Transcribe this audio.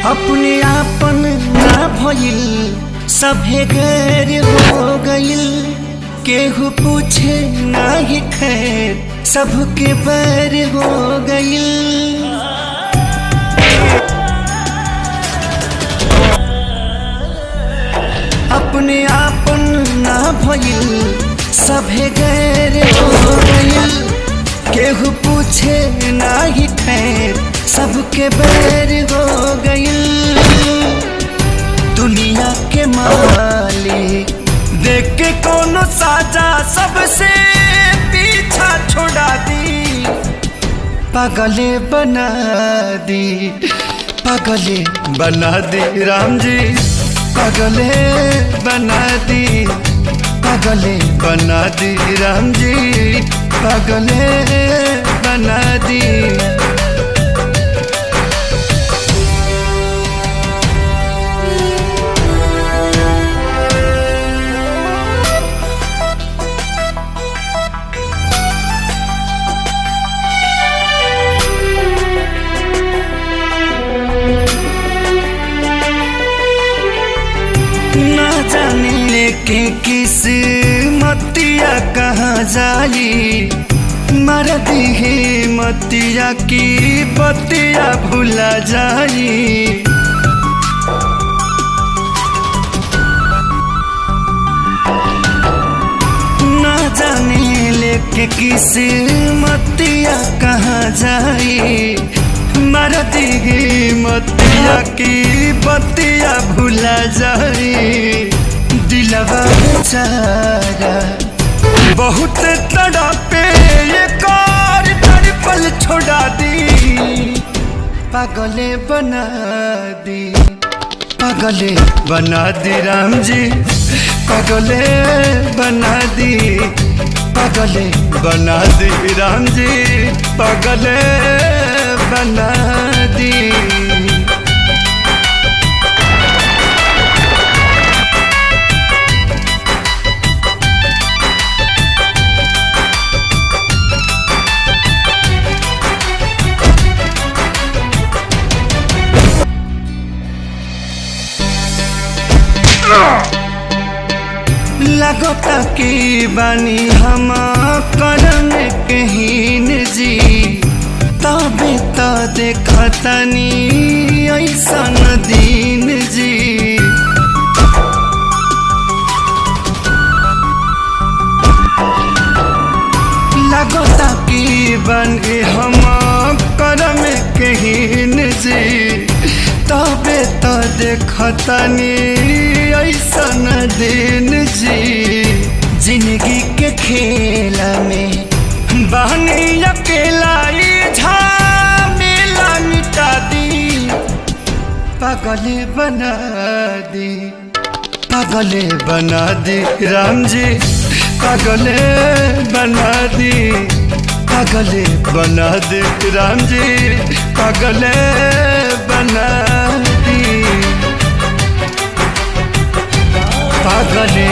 अपने आपन ना भइल सभे गैर हो गइल। केहू पूछे ना ही खैर सबके बैर हो गइल। अपने आपन ना भइल सभे गैर हो गइल। केहू पूछे ना ही खैर सबके बैर हो गइल। दुनिया के मालिक देख के कोनो साजा सबसे पीछा छोड़ा दी। पागले बना दी, पागले बना दी राम जी, पागले बना दी, पागले बना दी राम जी, पागले बना दी। ना जाने के किस मतिया कहाँ जाई। मर दी है मतिया की बतिया भुला जाई। ना जाने लेके किस मतिया कहाँ जाई। मरती ही मतिया की बतिया भुला जाई। दिलवा बेचारा बहुत तड़पे ये कार तड़पल छोड़ा दी। पागले बना दी, पागले बना दी राम जी, पागले बना दी, पागले बना दी राम जी, पागले बना दी। लगता की बानी हम करम कहीन जी। तबे तो देखतनी ऐसन दिन जी। लगता की बानी हम करम कहीन जी। तबे तो देखतनी ऐसन दिन जी। जिंदगी के खेल में बहनी अकेला झमेला मिटा दी। पागले बना दी, पागले बना दी राम जी, पागले बना दी, पागले बना दी राम जी, पागले बना दी, पागले।